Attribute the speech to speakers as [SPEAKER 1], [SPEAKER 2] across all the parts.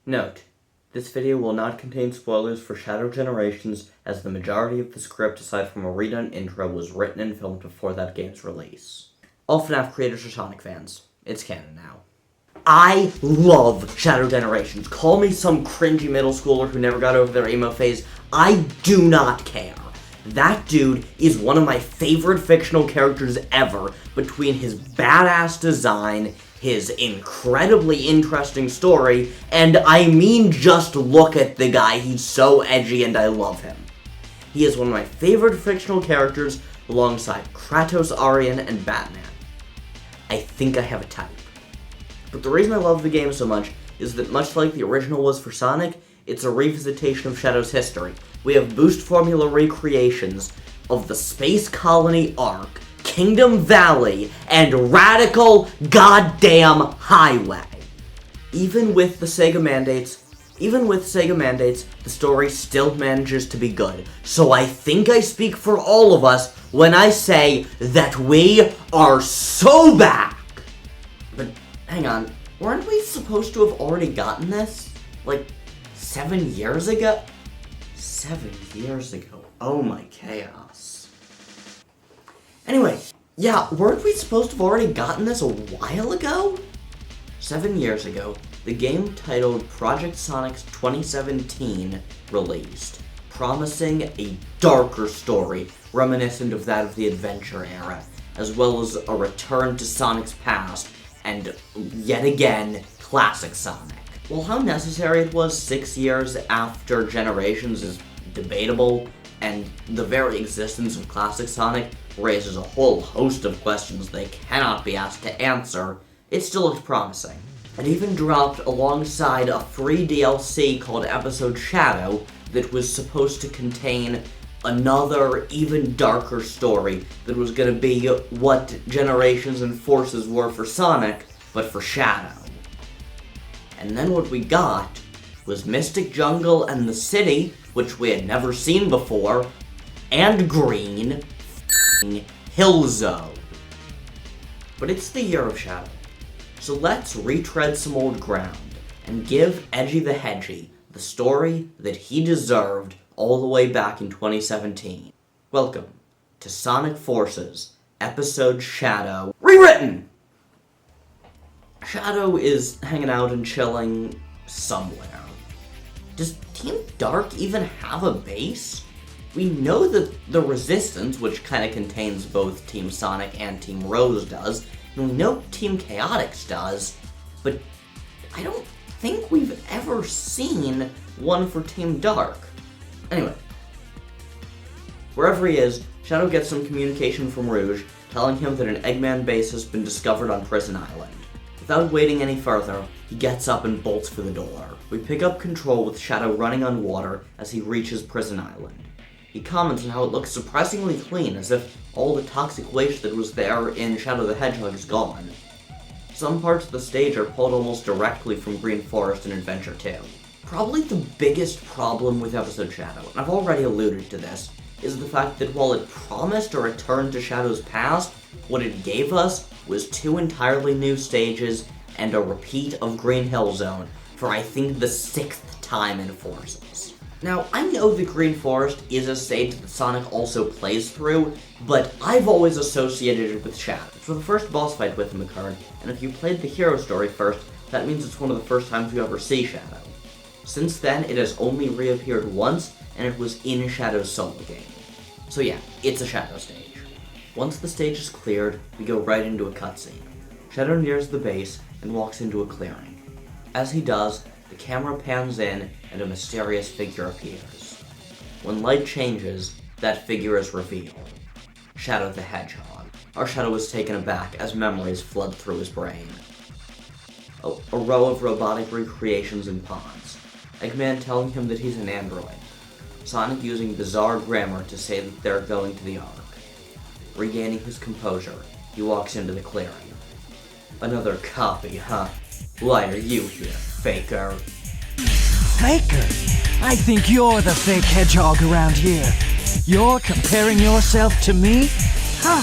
[SPEAKER 1] Note: this video will not contain spoilers for Shadow Generations, as the majority of the script, aside from a redone intro, was written and filmed before that game's release. All FNAF creators are Sonic fans. It's canon now. I love Shadow Generations. Call me some cringy middle schooler who never got over their emo phase. I do not care. That dude is one of my favorite fictional characters ever, between his badass design, his incredibly interesting story, and I mean, just look at the guy. He's so edgy and I love him. He is one of my favorite fictional characters alongside Kratos, Aryan, and Batman. I think I have a type. But the reason I love the game so much is that, much like the original was for Sonic, it's a revisitation of Shadow's history. We have boost formula recreations of the Space Colony ARK, Kingdom Valley, and Radical Goddamn Highway. Even with SEGA Mandates, the story still manages to be good. So I think I speak for all of us when I say that we are so back. But hang on, weren't we supposed to have already gotten this? Like, 7 years ago? 7 years ago. Oh my chaos. Anyway, yeah, weren't we supposed to have already gotten this a while ago? 7 years ago, the game titled Project Sonic's 2017 released, promising a darker story reminiscent of that of the Adventure era, as well as a return to Sonic's past, and yet again, classic Sonic. While how necessary it was 6 years after Generations is debatable, and the very existence of classic Sonic raises a whole host of questions they cannot be asked to answer, it still looked promising. It even dropped alongside a free DLC called Episode Shadow that was supposed to contain another, even darker story that was going to be what Generations and Forces were for Sonic, but for Shadow. And then what we got was Mystic Jungle and the City, which we had never seen before, and Green Hill Zone. But it's the year of Shadow, so let's retread some old ground and give Edgy the Hedgy the story that he deserved all the way back in 2017. Welcome to Sonic Forces, Episode Shadow, Rewritten! Shadow is hanging out and chilling somewhere. Does Team Dark even have a base? We know that the Resistance, which kind of contains both Team Sonic and Team Rouge, does, and we know Team Chaotix does, but I don't think we've ever seen one for Team Dark. Anyway, wherever he is, Shadow gets some communication from Rouge, telling him that an Eggman base has been discovered on Prison Island. Without waiting any further, he gets up and bolts for the door. We pick up control with Shadow running on water as he reaches Prison Island. He comments on how it looks surprisingly clean, as if all the toxic waste that was there in Shadow the Hedgehog is gone. Some parts of the stage are pulled almost directly from Green Forest and Adventure 2. Probably the biggest problem with Episode Shadow, and I've already alluded to this, is the fact that while it promised a return to Shadow's past, what it gave us was 2 entirely new stages and a repeat of Green Hill Zone for I think the 6th time in Forces. Now, I know that Green Forest is a stage that Sonic also plays through, but I've always associated it with Shadow. It's where the first boss fight with him occurred, and if you played the hero story first, that means it's one of the first times you ever see Shadow. Since then, it has only reappeared once, and it was in Shadow's solo game. So yeah, it's a Shadow stage. Once the stage is cleared, we go right into a cutscene. Shadow nears the base and walks into a clearing. As he does, the camera pans in and a mysterious figure appears. When light changes, that figure is revealed. Shadow the Hedgehog. Our Shadow is taken aback as memories flood through his brain. A row of robotic recreations and pawns. Eggman telling him that he's an android. Sonic using bizarre grammar to say that they're going to the Ark. Regaining his composure, he walks into the clearing. Another copy, huh? Why are you here, faker?
[SPEAKER 2] Faker? I think you're the fake hedgehog around here. You're comparing yourself to me? Huh?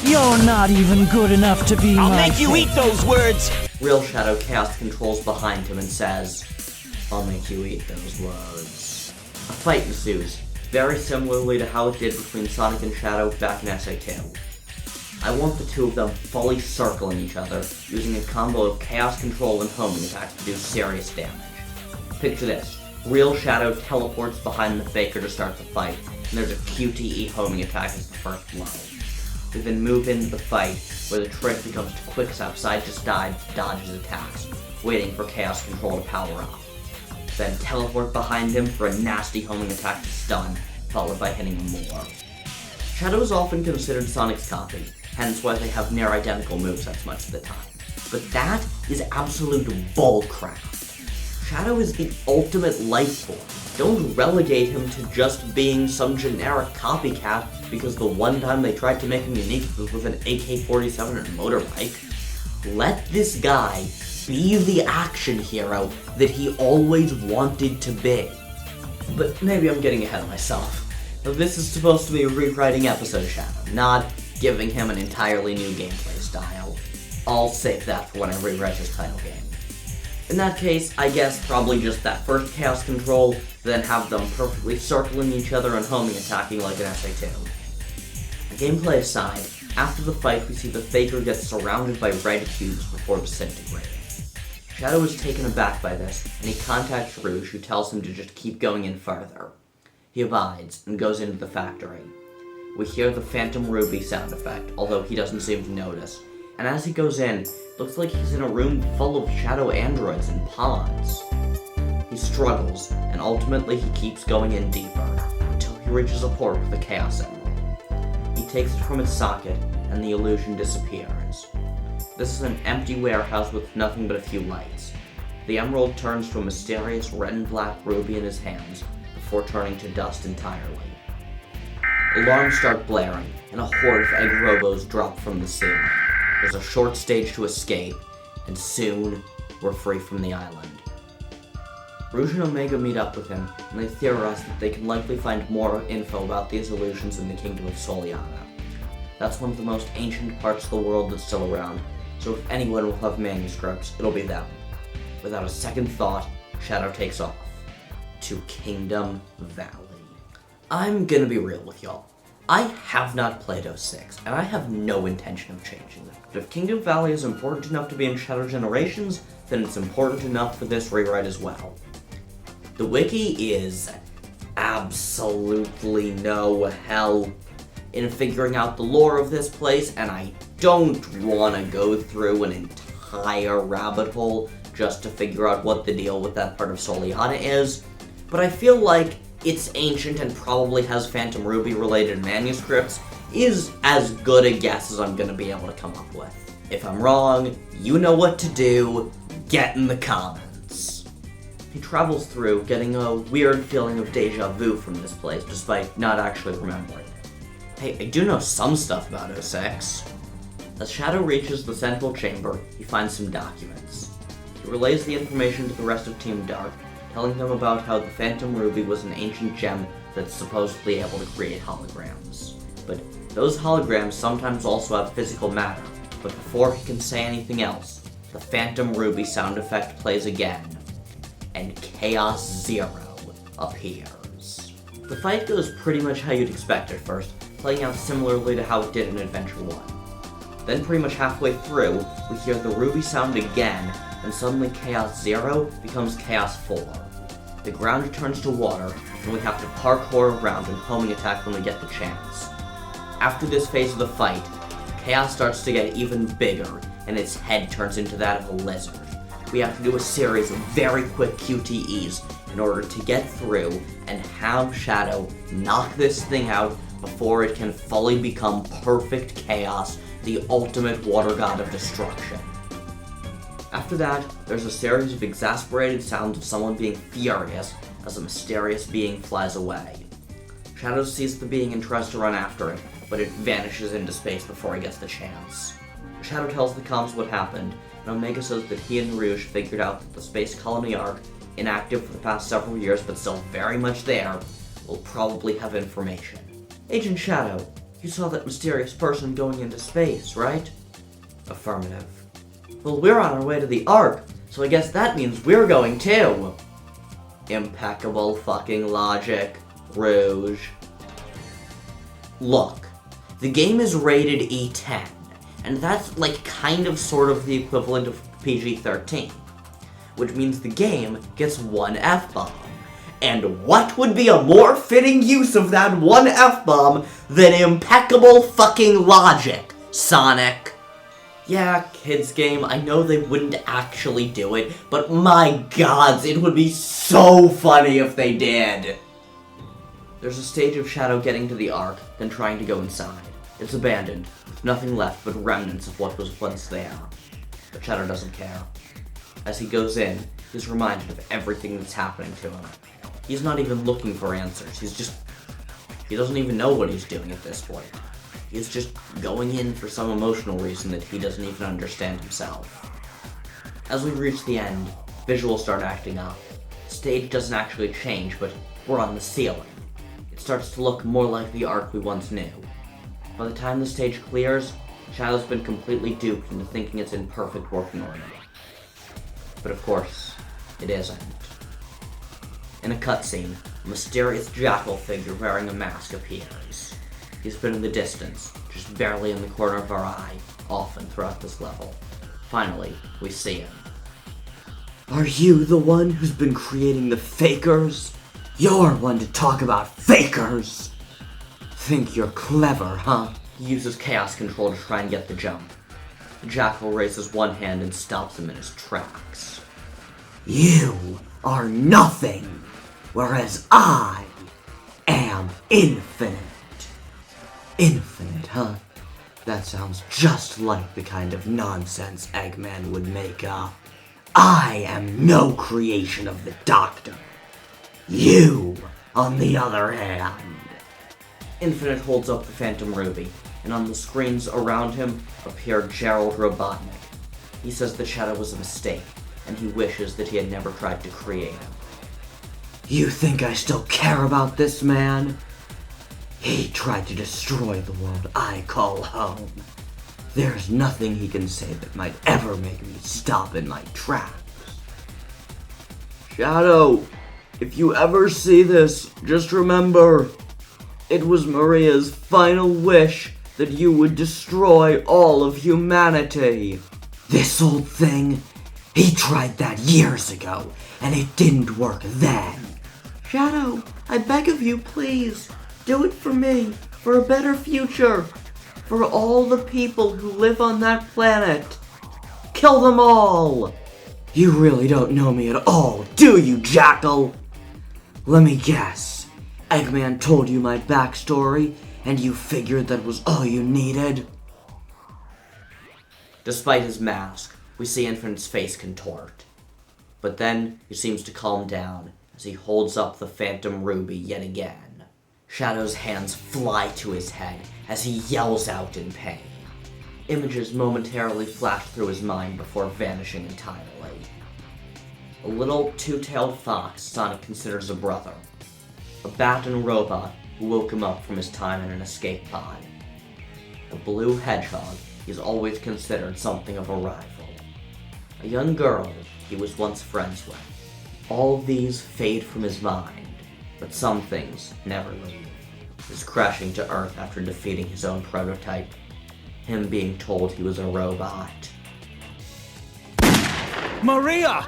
[SPEAKER 2] You're not even good enough to be
[SPEAKER 3] I'll make you eat those words!
[SPEAKER 1] Real Shadow casts controls behind him and says, I'll make you eat those words. A fight ensues, very similarly to how it did between Sonic and Shadow back in SA2. I want the two of them fully circling each other, using a combo of Chaos Control and homing attacks to do serious damage. Picture this. Real Shadow teleports behind the Faker to start the fight, and there's a QTE homing attack as the first blow. We then move into the fight, where the trick becomes to quickstep side to side to dodge his attacks, waiting for Chaos Control to power up. Then teleport behind him for a nasty homing attack to stun, followed by hitting him more. Shadow is often considered Sonic's copy, hence why they have near identical movesets much of the time. But that is absolute bullcrap. Shadow is the ultimate life form. Don't relegate him to just being some generic copycat because the one time they tried to make him unique was with an AK-47 and a motorbike. Let this guy be the action hero that he always wanted to be. But maybe I'm getting ahead of myself. This is supposed to be a rewriting episode of Shadow, not giving him an entirely new gameplay style. I'll save that for when I rewrite his title game. In that case, I guess probably just that first Chaos Control, then have them perfectly circling each other and homing attacking like an SA2. Gameplay aside, after the fight we see the Faker get surrounded by red cubes before disintegrating. Shadow is taken aback by this, and he contacts Rouge, who tells him to just keep going in further. He abides, and goes into the factory. We hear the Phantom Ruby sound effect, although he doesn't seem to notice, and as he goes in, it looks like he's in a room full of shadow androids and pawns. He struggles, and ultimately he keeps going in deeper, until he reaches a port with a Chaos Emerald. He takes it from its socket, and the illusion disappears. This is an empty warehouse with nothing but a few lights. The emerald turns to a mysterious red and black ruby in his hands, before turning to dust entirely. Alarms start blaring, and a horde of egg robos drop from the ceiling. There's a short stage to escape, and soon, we're free from the island. Rouge and Omega meet up with him, and they theorize that they can likely find more info about these illusions in the kingdom of Soliana. That's one of the most ancient parts of the world that's still around, so if anyone will have manuscripts, it'll be them. Without a second thought, Shadow takes off to Kingdom Valley. I'm gonna be real with y'all. I have not played 06, and I have no intention of changing it. But if Kingdom Valley is important enough to be in Shadow Generations, then it's important enough for this rewrite as well. The wiki is absolutely no help in figuring out the lore of this place, and I don't want to go through an entire rabbit hole just to figure out what the deal with that part of Soliana is, but I feel like it's ancient and probably has Phantom Ruby related manuscripts is as good a guess as I'm gonna be able to come up with. If I'm wrong, you know what to do, get in the comments. He travels through, getting a weird feeling of deja vu from this place, despite not actually remembering it. Hey, I do know some stuff about 06. As Shadow reaches the central chamber, he finds some documents. He relays the information to the rest of Team Dark, telling them about how the Phantom Ruby was an ancient gem that's supposedly able to create holograms. But those holograms sometimes also have physical matter, but before he can say anything else, the Phantom Ruby sound effect plays again, and Chaos Zero appears. The fight goes pretty much how you'd expect at first, playing out similarly to how it did in Adventure 1. Then pretty much halfway through, we hear the Ruby sound again, and suddenly Chaos Zero becomes Chaos 4. The ground turns to water, and we have to parkour around and homing attack when we get the chance. After this phase of the fight, Chaos starts to get even bigger, and its head turns into that of a lizard. We have to do a series of very quick QTEs in order to get through and have Shadow knock this thing out before it can fully become perfect Chaos, the ultimate water god of destruction. After that, there's a series of exasperated sounds of someone being furious as a mysterious being flies away. Shadow sees the being and tries to run after it, but it vanishes into space before he gets the chance. Shadow tells the comms what happened, and Omega says that he and Rouge figured out that the Space Colony ARK, inactive for the past several years but still very much there, will probably have information. Agent Shadow, you saw that mysterious person going into space, right? Affirmative. Well, we're on our way to the Ark, so I guess that means we're going too. Impeccable fucking logic, Rouge. Look, the game is rated E10, and that's like kind of sort of the equivalent of PG-13, which means the game gets one F-bomb. And what would be a more fitting use of that one F-bomb than impeccable fucking logic, Sonic? Yeah, kids game, I know they wouldn't actually do it, but my gods, it would be so funny if they did! There's a stage of Shadow getting to the Ark, then trying to go inside. It's abandoned, with nothing left but remnants of what was once there. But Shadow doesn't care. As he goes in, he's reminded of everything that's happening to him. He's not even looking for answers, he doesn't even know what he's doing at this point. He's just going in for some emotional reason that he doesn't even understand himself. As we reach the end, visuals start acting up. The stage doesn't actually change, but we're on the ceiling. It starts to look more like the Ark we once knew. By the time the stage clears, Shadow's been completely duped into thinking it's in perfect working order. But of course, it isn't. In a cutscene, a mysterious jackal figure wearing a mask appears. He's been in the distance, just barely in the corner of our eye, often throughout this level. Finally, we see him. Are you the one who's been creating the fakers? You're one to talk about fakers! Think you're clever, huh? He uses chaos control to try and get the jump. The jackal raises one hand and stops him in his tracks. You are nothing, whereas I am infinite. Infinite, huh? That sounds just like the kind of nonsense Eggman would make up. I am no creation of the Doctor. You, on the other hand. Infinite holds up the Phantom Ruby, and on the screens around him appear Gerald Robotnik. He says the Shadow was a mistake, and he wishes that he had never tried to create him. You think I still care about this man? He tried to destroy the world I call home. There's nothing he can say that might ever make me stop in my tracks. Shadow, if you ever see this, just remember, it was Maria's final wish that you would destroy all of humanity. This old thing, he tried that years ago, and it didn't work then. Shadow, I beg of you, please. Do it for me, for a better future, for all the people who live on that planet. Kill them all! You really don't know me at all, do you, Jackal? Let me guess. Eggman told you my backstory, and you figured that was all you needed? Despite his mask, we see Infinite's face contort. But then, he seems to calm down, as he holds up the Phantom Ruby yet again. Shadow's hands fly to his head as he yells out in pain. Images momentarily flash through his mind before vanishing entirely. A little two-tailed fox Sonic considers a brother. A bat and robot who woke him up from his time in an escape pod. A blue hedgehog he's always considered something of a rival. A young girl he was once friends with. All these fade from his mind, but some things never leave. His crashing to Earth after defeating his own prototype. Him being told he was a robot.
[SPEAKER 2] Maria!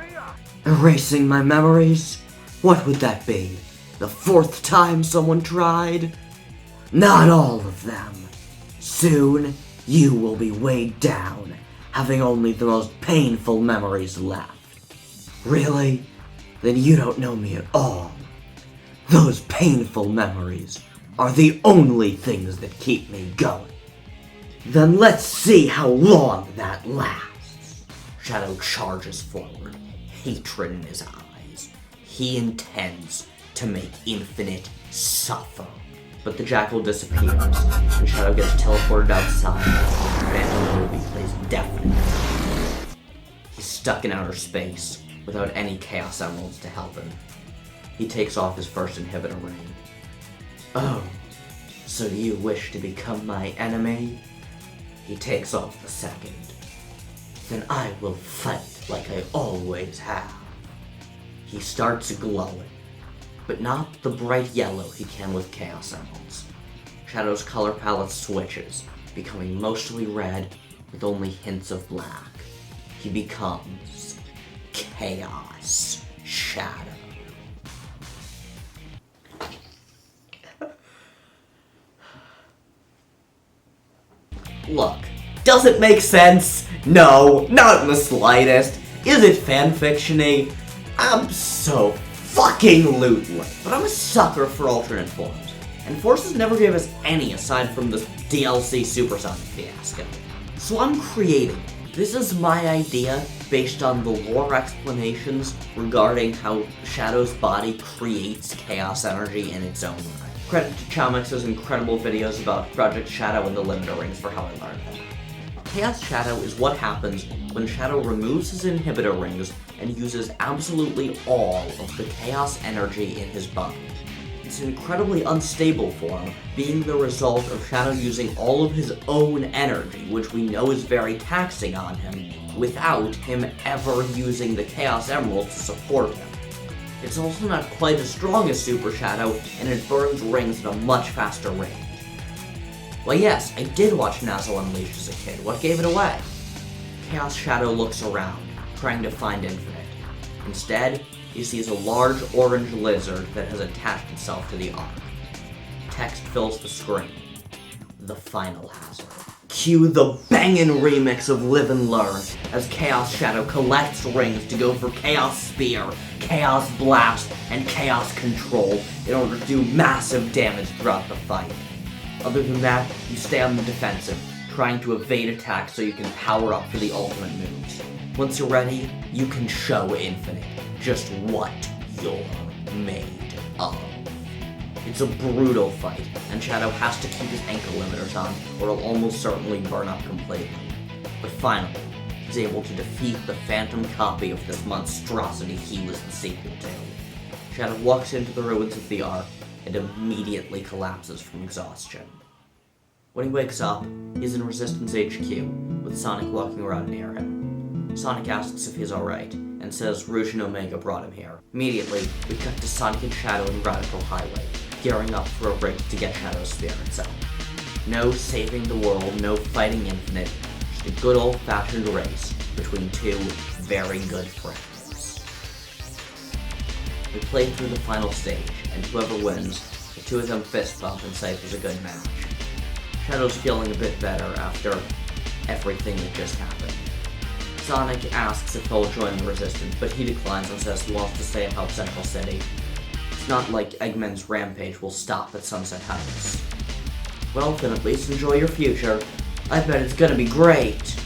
[SPEAKER 1] Erasing my memories? What would that be? The 4th time someone tried? Not all of them. Soon, you will be weighed down, having only the most painful memories left. Really? Then you don't know me at all. Those painful memories are the only things that keep me going. Then let's see how long that lasts. Shadow charges forward, hatred in his eyes. He intends to make Infinite suffer. But the jackal disappears, and Shadow gets teleported outside. Phantom Ruby plays deafening. He's stuck in outer space, without any Chaos Emeralds to help him. He takes off his first inhibitor ring. Oh, so you wish to become my enemy? He takes off the second. Then I will fight like I always have. he starts glowing, but not the bright yellow he can with Chaos Emeralds. Shadow's color palette switches, becoming mostly red with only hints of black. He becomes Chaos Shadow. Look, does it make sense? No, not in the slightest. Is it fanfiction-y? Abso-fucking-lutely. But I'm a sucker for alternate forms, and Forces never gave us any aside from this DLC Supersonic fiasco. So I'm creating. This is my idea based on the lore explanations regarding how Shadow's body creates chaos energy in its own right. Credit to Chomix's incredible videos about Project Shadow and the Limiter Rings for how I learned that. Chaos Shadow is what happens when Shadow removes his inhibitor rings and uses absolutely all of the chaos energy in his body. It's an incredibly unstable form, being the result of Shadow using all of his own energy, which we know is very taxing on him, without him ever using the Chaos Emeralds to support him. It's also not quite as strong as Super Shadow, and it burns rings at a much faster rate. Well, yes, I did watch Nazzle Unleashed as a kid. What gave it away? Chaos Shadow looks around, trying to find Infinite. Instead, he sees a large orange lizard that has attached itself to the Ark. Text fills the screen. The final hazard. Cue the bangin' remix of Live and Learn as Chaos Shadow collects rings to go for Chaos Spear, Chaos Blast, and Chaos Control in order to do massive damage throughout the fight. Other than that, you stay on the defensive, trying to evade attacks so you can power up for the ultimate moves. Once you're ready, you can show Infinite just what you're made of. It's a brutal fight, and Shadow has to keep his ankle limiters on, or he'll almost certainly burn up completely. But finally, he's able to defeat the phantom copy of this monstrosity he was the sequel to. Shadow walks into the ruins of the Ark and immediately collapses from exhaustion. When he wakes up, he's in Resistance HQ, with Sonic walking around near him. Sonic asks if he's alright, and says Rouge and Omega brought him here. Immediately, we cut to Sonic and Shadow in Radical Highway, gearing up for a race to get Shadow's spirits out. No saving the world, no fighting Infinite, just a good old-fashioned race between two very good friends. We played through the final stage, and whoever wins, the two of them fist bump and say it was a good match. Shadow's feeling a bit better after everything that just happened. Sonic asks if he'll join the Resistance, but he declines and says he wants to stay and help Central City. It's not like Eggman's rampage will stop at Sunset House. Well, then at least enjoy your future. I bet it's gonna be great!